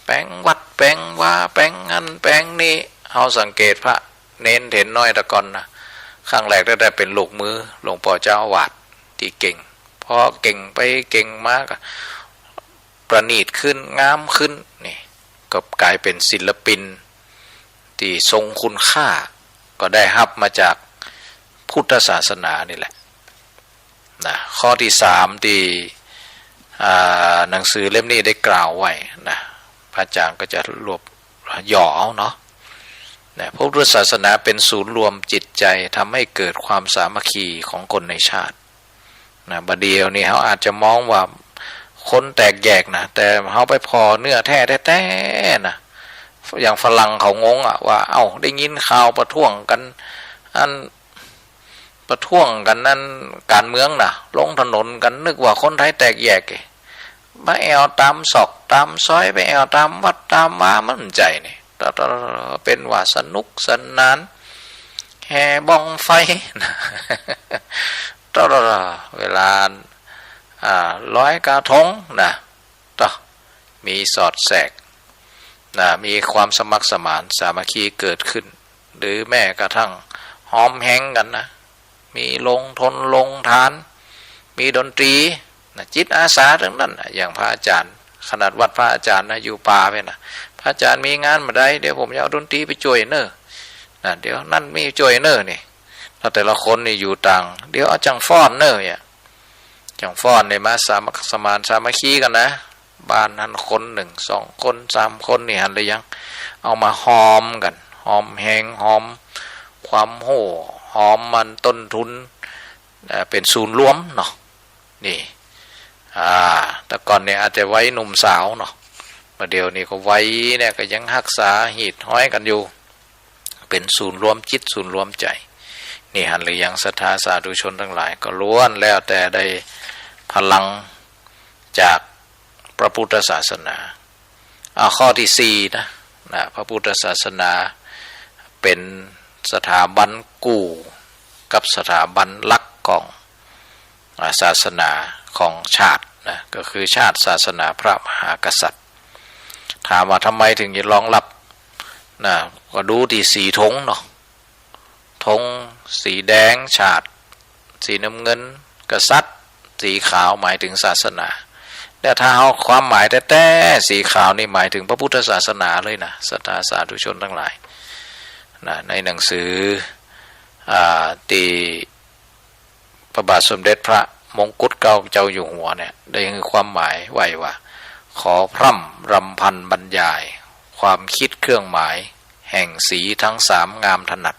แปลงวัดแปลงว่าแปลงอันแปลงนี้เอาสังเกตพระเน้นเห็นน้อยตะกอนนะครั้งแรกได้เป็นลูกมือหลวงพ่อเจ้าอาวาสที่เก่งพอเก่งไปเก่งมากประณีตขึ้นงามขึ้นนี่ก็กลายเป็นศิลปินที่ทรงคุณค่าก็ได้รับมาจากพุทธศาสนานี่แหละนะข้อที่3ที่หนังสือเล่มนี้ได้กล่าวไว้นะพระอาจารย์ก็จะรวบย่อเอาเนาะนะพุทธศาสนาเป็นศูนย์รวมจิตใจทำให้เกิดความสามัคคีของคนในชาตินะบัดเดียวนี่เขาอาจจะมองว่าคนแตกแยกนะแต่เขาไปพอเนื้อแท้แท้ๆนะอย่างฝรั่งเขางงอ่ะว่าเอ้าได้ยินข่าวประท้วงกันประท้วงกันนั่นการเมืองนะลงถนนกันนึกว่าคนไทยแตกแยกมาแอวตามศอกตามซอยไปแอวตามวัดตามว่ามันใจนี่เป็นว่าสนุกสนานแห่บ้องไฟตลอดเวลาร้อยกระทงนะต่อมีสอดแสกนะมีความสมัครสมานสามัคคีเกิดขึ้นหรือแม้กระทั่งหอมแห้งกันนะมีลงทนลงทานมีดนตรีนะจิตอาสาทั้งนั้นนะอย่างพระอาจารย์ขนาดวัดพระอาจารย์นะอยู่ป่าไปนะพระอาจารย์มีงานมาได้เดี๋ยวผมจะเอาดนตรีไปช่วยเนอะนะเดี๋ยวนั่นมีช่วยเนอะนี่แล้วแต่ละคนนี่อยู่ต่างเดี๋ยวเอาจังฟ้อนเนอะเนี่ยจังฟ้อนเนี่ยมาสามัคสมานสามัคคีกันนะบ้านนั้นคน1 2 คน3 คนนี่หันเลยยังเอามาหอมกันหอมแห้งหอมความโห่หอมมันต้นทุนเป็นศูนย์รวมเนาะนี่แต่ก่อนเนี่ยอาจจะไว้หนุ่มสาวเนาะมาเดี๋ยวนี้ก็ไว้เนี่ยก็ยังรักษาหีดห้อยกันอยู่เป็นศูนย์รวมจิตศูนย์รวมใจนี่หันหรือยังศรัทธาสาธุชนทั้งหลายก็ล้วนแล้วแต่ได้พลังจากพระพุทธศาสนาข้อที่4นะพระพุทธศาสนาเป็นสถาบันกู้กับสถาบันหลักของศาสนาของชาตินะก็คือชาติศาสนาพระมหากษัตริย์ถามว่าทำไมถึงจะรองรับนะก็ดูที่สีธงเนาะธงสีแดงชาติสีน้ำเงินกษัตริย์สีขาวหมายถึงศาสนาแต่ถ้าเอาความหมายแต่สีขาวนี่หมายถึงพระพุทธศาสนาเลยนะศรัทธาสาธุชนทั้งหลายนะในหนังสือตีพระบาทสมเด็จพระมงกุฎเกล้าเจ้าอยู่หัวเนี่ยได้ความหมายไว้ว่าขอพร่ำรำพันบรรยายความคิดเครื่องหมายแห่งสีทั้ง3งามถนัด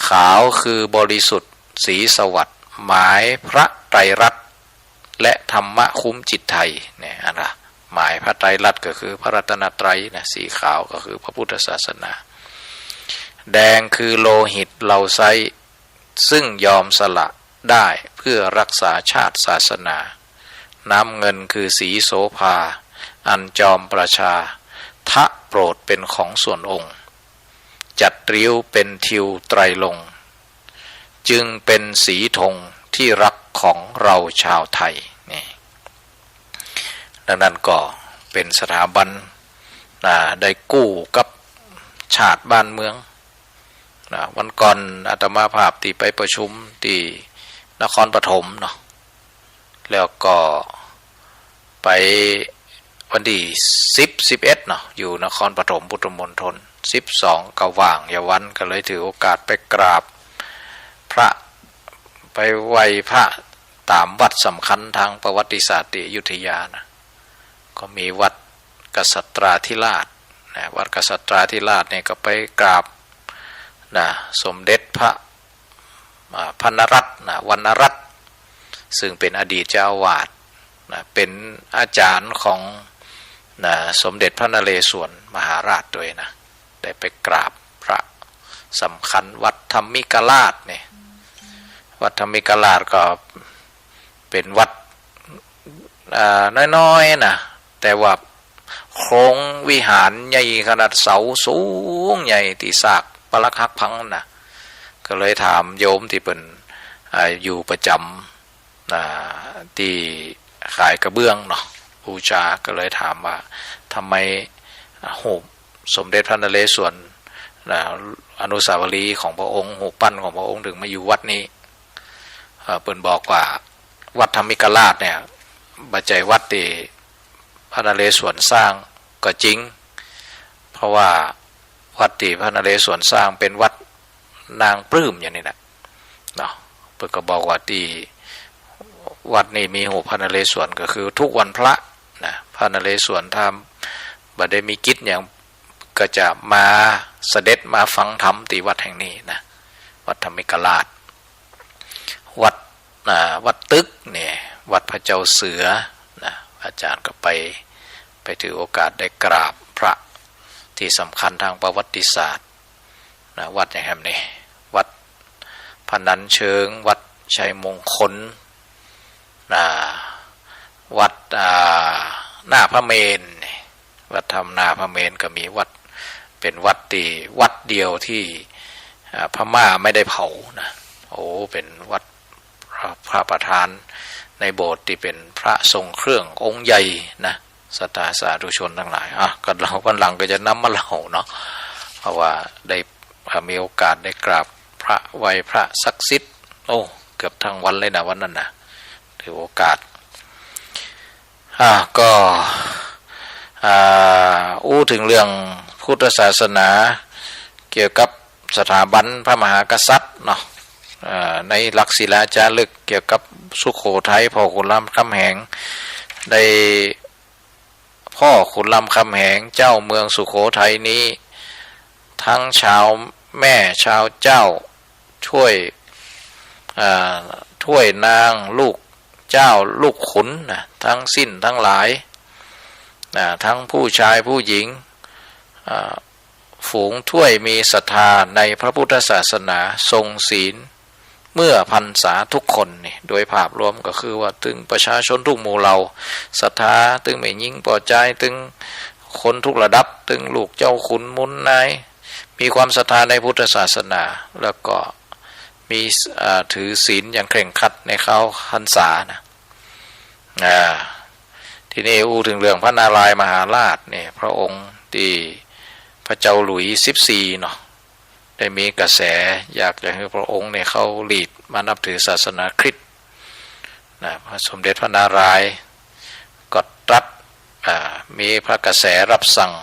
ขาวคือบริสุทธิ์สีสวัสดิ์หมายพระไตรรัตน์และธรรมะคุ้มจิตไทยเนี่ยนะหมายพระไตรลักษณ์ก็คือพระรัตนตรัยนะสีขาวก็คือพระพุทธศาสนาแดงคือโลหิตเหล่าไซซึ่งยอมสละได้เพื่อรักษาชาติศาสนาน้ำเงินคือสีโสภาอันจอมประชาทะโปรดเป็นของส่วนองค์จัดริ้วเป็นทิวไตรลงค์จึงเป็นสีธงที่รักของเราชาวไทยนี่ดังนั้นก็เป็นสถาบันได้กู้กับชาติบ้านเมืองวันก่อนอาตมาภาพที่ไปประชุมที่นครปฐมเนาะแล้วก็ไปวันที่10-11เนาะอยู่นครปฐมพุทธมณฑล12ก็ว่างอย่าวันก็เลยถือโอกาสไปกราบพระไปไหว้พระตามวัดสำคัญทางประวัติศาสตร์ที่อยุธยานะก็มีวัดกษัตราธิราชวัดกษัตราธิราชเนี่ยก็ไปกราบสมเด็จพระพนรัตน์วรรณรัตน์ซึ่งเป็นอดีตเจ้าอาวาส นะเป็นอาจารย์ของนะสมเด็จพระนเรศวรมหาราชด้วยนะได้ไปกราบพระสำคัญวัดธรรมิกราชเนี่ยวัดธรรมิกราชก็เป็นวัดน้อยๆนะแต่ว่าโครงวิหารใหญ่ขนาดเสาสูงใหญ่ที่ซากปรักหักพังนะก็เลยถามโยมที่เป็นอยู่ประจำที่ขายกระเบื้องเนาะบูชาก็เลยถามว่าทำไมหูปสมเด็จพระนเรศวรอนุสาวรีย์ของพระองค์หูปปั้นของพระองค์ถึงมาอยู่วัดนี้เปิ่นบอกว่าวัดธรรมิกราชเนี่ยบัจจัยวัดที่พระนเรศวรสร้างก็จริงเพราะว่าวัดที่พระนเรศวรสร้างเป็นวัดนางปลื้มอย่างนี้นะเนาะเปิ่นก็บอกว่าที่วัดนี้มีหูพระนเรศวรก็คือทุกวันพระนะพระนเรศวรทำบัดได้มีกิจอย่างก็จะมาเสด็จมาฟังธรรมที่วัดแห่งนี้นะวัดธรรมิกราชวัดตึกเนี่ยวัดพระเจ้าเสือนะอาจารย์ก็ไปถือโอกาสได้กราบพระที่สำคัญทางประวัติศาสตร์นะวัดอย่างนี้วัดพนัญเชิงวัดชัยมงคลวัดหน้าพระเมรุวัดธรรมนาพระเมรุก็มีวัดเป็นวัดเดียวที่พม่าไม่ได้เผานะโอ้เป็นวัดพระประธานในโบสถ์ที่เป็นพระทรงเครื่ององค์ใหญ่นะศรัทธาสาธุชนทั้งหลายก็เราวันหลังก็จะนำมาเล่าเนาะเพราะว่าได้มีโอกาสได้กราบพระไหว้พระศักดิ์สิทธิ์โอ้เกือบทั้งวันเลยนะวันนั้นนะถือโอกาสก็ถึงเรื่องพุทธศาสนาเกี่ยวกับสถาบันพระมหากษัตริย์เนาะในหลักศิลาจารึกเกี่ยวกับสุโขทัยพ่อขุนรามคำแหงได้พ่อขุนรามคำแหงเจ้าเมืองสุโขทัยนี้ทั้งชาวแม่ชาวเจ้าช่วยนางลูกเจ้าลูกขุนนะทั้งสิ้นทั้งหลายทั้งผู้ชายผู้หญิงฝูงถ้วยมีศรัทธาในพระพุทธศาสนาทรงศีลเมื่อพรรษาทุกคนนี่โดยภาพรวมก็คือว่าถึงประชาชนทุกหมู่เหล่าศรัทธาถึงไม่ยิ่งพอใจถึงคนทุกระดับถึงลูกเจ้าขุนมุนนายมีความศรัทธาในพุทธศาสนาแล้วก็มีถือศีลอย่างเคร่งครัดในเขาพรรษานะทีนี้ถึงเรื่องพระนารายมหาราชเนี่ยพระองค์ที่พระเจ้าหลุย14เนาะได้มีกระแสอยากจะให้พระองค์เนี่ยเขาหลีดมานับถือศาสนาคริสต์นะพระสมเด็จพระนารายณ์ก็ตรัสมีพระกระแสรับสั่ง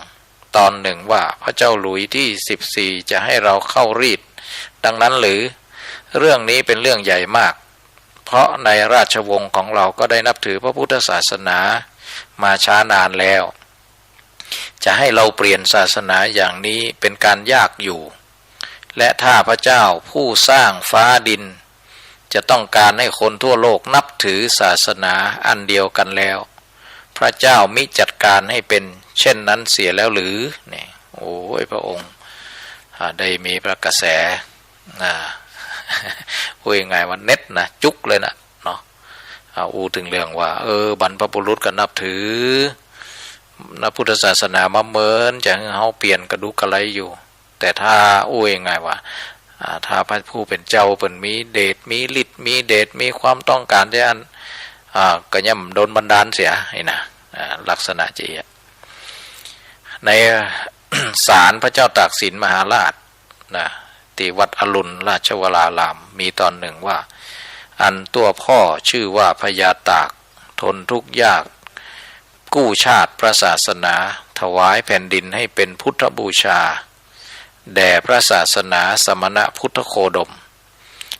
ตอนหนึ่งว่าพระเจ้าหลุยที่14จะให้เราเข้ารีดดังนั้นหรือเรื่องนี้เป็นเรื่องใหญ่มากเพราะในราชวงศ์ของเราก็ได้นับถือพระพุทธศาสนามาช้านานแล้วจะให้เราเปลี่ยนศาสนาอย่างนี้เป็นการยากอยู่และถ้าพระเจ้าผู้สร้างฟ้าดินจะต้องการให้คนทั่วโลกนับถือศาสนาอันเดียวกันแล้วพระเจ้ามิจัดการให้เป็นเช่นนั้นเสียแล้วหรือเนี่ยโอ้ยพระองค์ได้มีพระกระแสพูดยังไงวันเน็ตนะจุกเลยนะเนาะถึงเรื่องว่าบรรพบุรุษก็นับถือพุทธศาสนามาเหมือนจะให้เขาเปลี่ยนกระดูกกระไรอยู่แต่ถ้ายังไงวะถ้าพระผู้เป็นเจ้าเป็นมีเดชมีฤทธิ์มีเดชมีความต้องการที่อันก็ย่ำโดนบันดาลเสียไอ้นะลักษณะจีใน ศาลพระเจ้าตากสินมหาราชนะที่วัดอรุณราชวรารามมีตอนหนึ่งว่าอันตัวพ่อชื่อว่าพญาตากทนทุกข์ยากกู้ชาติพระศาสนาถวายแผ่นดินให้เป็นพุทธบูชาแด่พระศาสนาสมณพุทธโคดม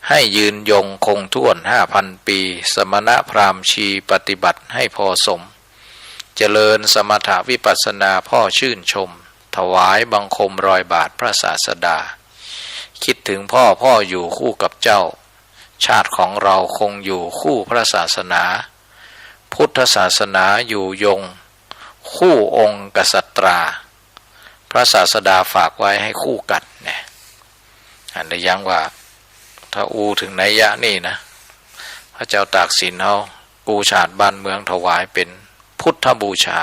ให้ยืนยงคงท่วน 5,000 ปีสมณพราหมณ์ชีปฏิบัติให้พอสมเจริญสมถะวิปัสสนาพ่อชื่นชมถวายบังคมรอยบาทพระศาสดาคิดถึงพ่ออยู่คู่กับเจ้าชาติของเราคงอยู่คู่พระศาสนา พุทธศาสนาอยู่ยงคู่องค์กษัตราพระศาสดาฝากไว้ให้คู่กันเนี่ยอันได้ยังว่าถ้าอูถึงนัยยะนี่นะพระเจ้าตากสินเขาปูชาติบ้านเมืองถวายเป็นพุทธบูชา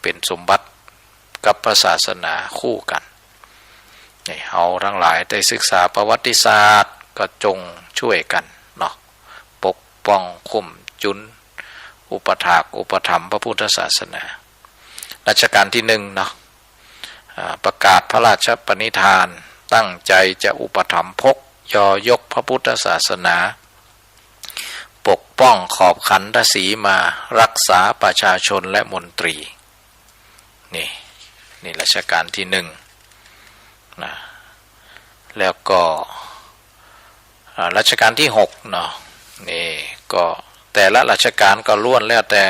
เป็นสมบัติกับพระศาสนาคู่กันนี่เราทั้งหลายได้ศึกษาประวัติศาสตร์ก็จงช่วยกันเนาะปกป้องคุ้มจุนอุปถากอุปถัมภ์พระพุทธศาสนารัชกาลที่1เนาะประกาศพระราชปณิธานตั้งใจจะอุปถัมภ์พกยกพระพุทธศาสนาปกป้องขอบขันธสีมารักษาประชาชนและมนตรีนี่รัชกาลที่1นะแล้วก็รัชกาลที่6เนาะนี่ก็แต่ละรัชกาลก็ล้วนแล้วแต่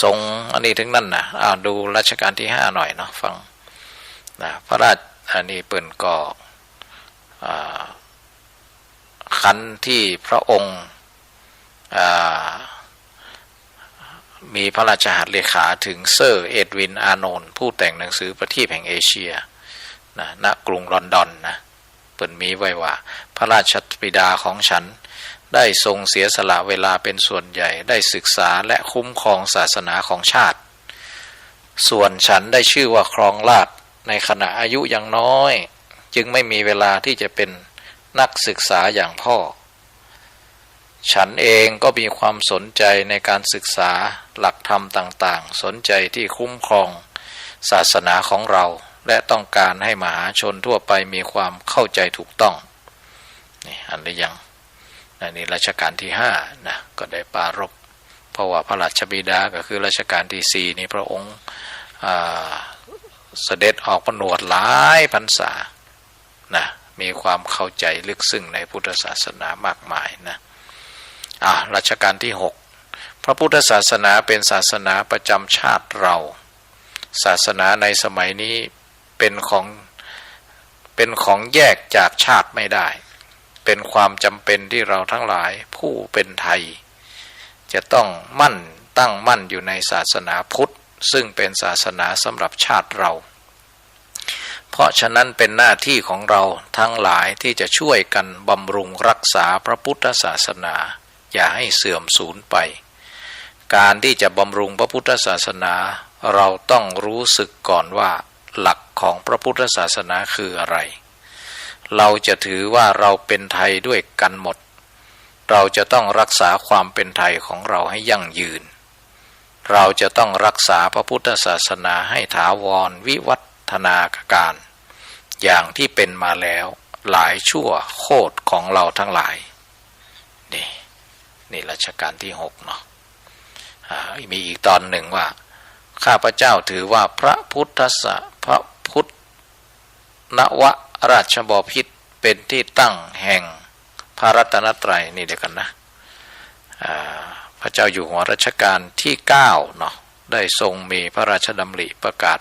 ทรงอันนี้ถึงนั่นนะดูรัชกาลที่5หน่อยเนาะฟังนะพระราชอันนี้เปิ่นก็ขันที่พระองค์มีพระราชหัตถ์เลขาถึงเซอร์เอ็ดวินอาร์โนลผู้แต่งหนังสือประทีปแห่งเอเชียนะณกรุงลอนดอนนะเปิ่นมีไว้ว่าพระราชบิดาของฉันได้ทรงเสียสละเวลาเป็นส่วนใหญ่ได้ศึกษาและคุ้มครองศาสนาของชาติส่วนฉันได้ชื่อว่าครองราชย์ในขณะอายุยังน้อยจึงไม่มีเวลาที่จะเป็นนักศึกษาอย่างพ่อฉันเองก็มีความสนใจในการศึกษาหลักธรรมต่างๆสนใจที่คุ้มครองศาสนาของเราและต้องการให้มหาชนทั่วไปมีความเข้าใจถูกต้องนี่อันได้ยังนี่รัชกาลที่5นะก็ได้ปรารภเพราะว่าพระราชบิดาก็คือรัชกาลที่4นี่พระองค์เสด็จออกผนวดหลายพรรษานะมีความเข้าใจลึกซึ้งในพุทธศาสนามากมายนะรัชกาลที่6พระพุทธศาสนาเป็นศาสนาประจำชาติเราศาสนาในสมัยนี้เป็นของแยกจากชาติไม่ได้เป็นความจำเป็นที่เราทั้งหลายผู้เป็นไทยจะต้องตั้งมั่นอยู่ในศาสนาพุทธซึ่งเป็นศาสนาสำหรับชาติเราเพราะฉะนั้นเป็นหน้าที่ของเราทั้งหลายที่จะช่วยกันบำรุงรักษาพระพุทธศาสนาอย่าให้เสื่อมสูญไปการที่จะบำรุงพระพุทธศาสนาเราต้องรู้สึกก่อนว่าหลักของพระพุทธศาสนาคืออะไรเราจะถือว่าเราเป็นไทยด้วยกันหมดเราจะต้องรักษาความเป็นไทยของเราให้ยั่งยืนเราจะต้องรักษาพระพุทธศาสนาให้ถาวรวิวัฒนาการอย่างที่เป็นมาแล้วหลายชั่วโคตรของเราทั้งหลายนี่รัชกาลที่6เนาะมีอีกตอนหนึ่งว่าข้าพเจ้าถือว่าพระพุทธนวราชบพิตรเป็นที่ตั้งแห่งพระรัตนตรัยนี่เดียวกันนะพระเจ้าอยู่หัวรัชกาลที่9เนาะได้ทรงมีพระราชดำริประกาศ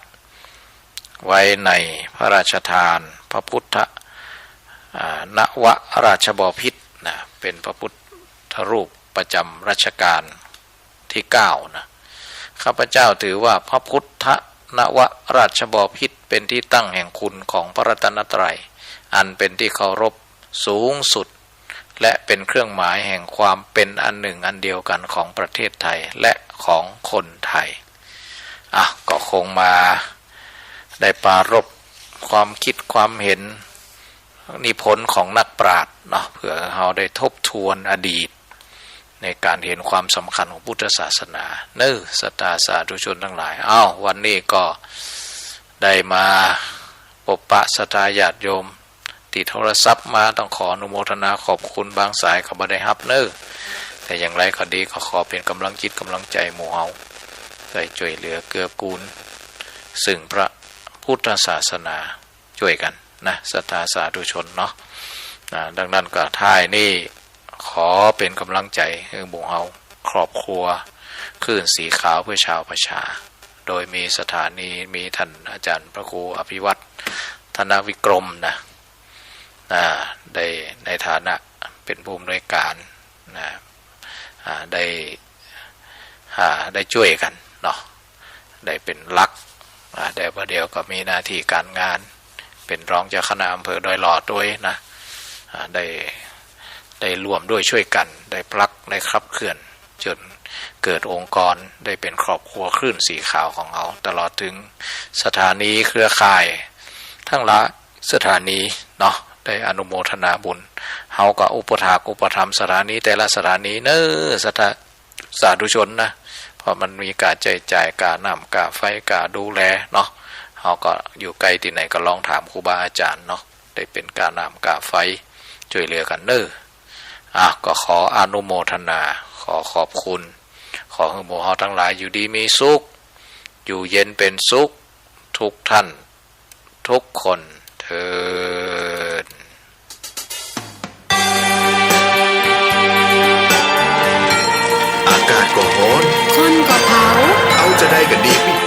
ไว้ในพระราชทานพระพุทธนวราชบพิตรนะเป็นพระพุทธรูปประจำรัชกาลที่9นะข้าพเจ้าถือว่าพระพุทธนวราชบพิตรเป็นที่ตั้งแห่งคุณของพระรัตนตรัยอันเป็นที่เคารพสูงสุดและเป็นเครื่องหมายแห่งความเป็นอันหนึ่งอันเดียวกันของประเทศไทยและของคนไทยก็คงมาได้ปรารภความคิดความเห็นนิพนธ์ของนักปราชญ์เนาะเพื่อเราได้ทบทวนอดีตในการเห็นความสำคัญของพุทธศาสนาศรัทธาสาธุชนทั้งหลายวันนี้ก็ได้มาพบปะศรัทธาญาติโยมติดโทรศัพท์มาต้องขออนุโมทนาขอบคุณบางสายเขาบ่ได้รับแต่อย่างไรก็ดีก็ขอเป็นกำลังจิตกำลังใจหมู่เฮาได้ช่วยเหลือเกื้อกูลซึ่งพระพุทธศาสนาช่วยกันนะศรัทธาสาธุชนเนาะดังนั้นก็ท้ายนี่ขอเป็นกำลังใจให้หมู่เฮาครอบครัวคลื่นสีขาวเพื่อชาวประชาโดยมีสถานีมีท่านอาจารย์พระครูอภิวัตรธนวิกรมได้ในฐานะเป็นผู้อำนวยการได้ ได้ช่วยกันเนาะได้เป็นรักแต่ประเดี๋ยวก็มีหน้าที่การงานเป็นรองเจ้าคณะอำเภอดอยหลอดด้วยนะได้ร่วมด้วยช่วยกันได้พลักได้ขับเคลื่อนจนเกิดองค์กรได้เป็นครอบครัวคลื่นสีขาวของเราตลอดถึงสถานีเครือข่ายทั้งละสถานีเนาะได้อนุโมทนาบุญเฮาก็อุปถากอุปถัมภ์สถานีแต่ละสถานีเนสาธุชนนะเพราะมันมีการใจจ่ายการนำการไฟการดูแลเนาะเฮาก็อยู่ไกลที่ไหนก็ลองถามครูบาอาจารย์เนาะได้เป็นการนำการไฟช่วยเหลือกันก็ขออนุโมทนาขอขอบคุณขอให้หมู่เฮาทั้งหลายอยู่ดีมีสุขอยู่เย็นเป็นสุขทุกท่านทุกคนเถิดอากาศก็ร้อน คนก็เผา เอาจะได้กันดีพี่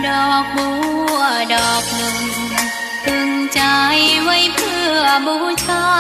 ดอกบัวดอกหนึ่งตึงใจไว้เพื่อบูชา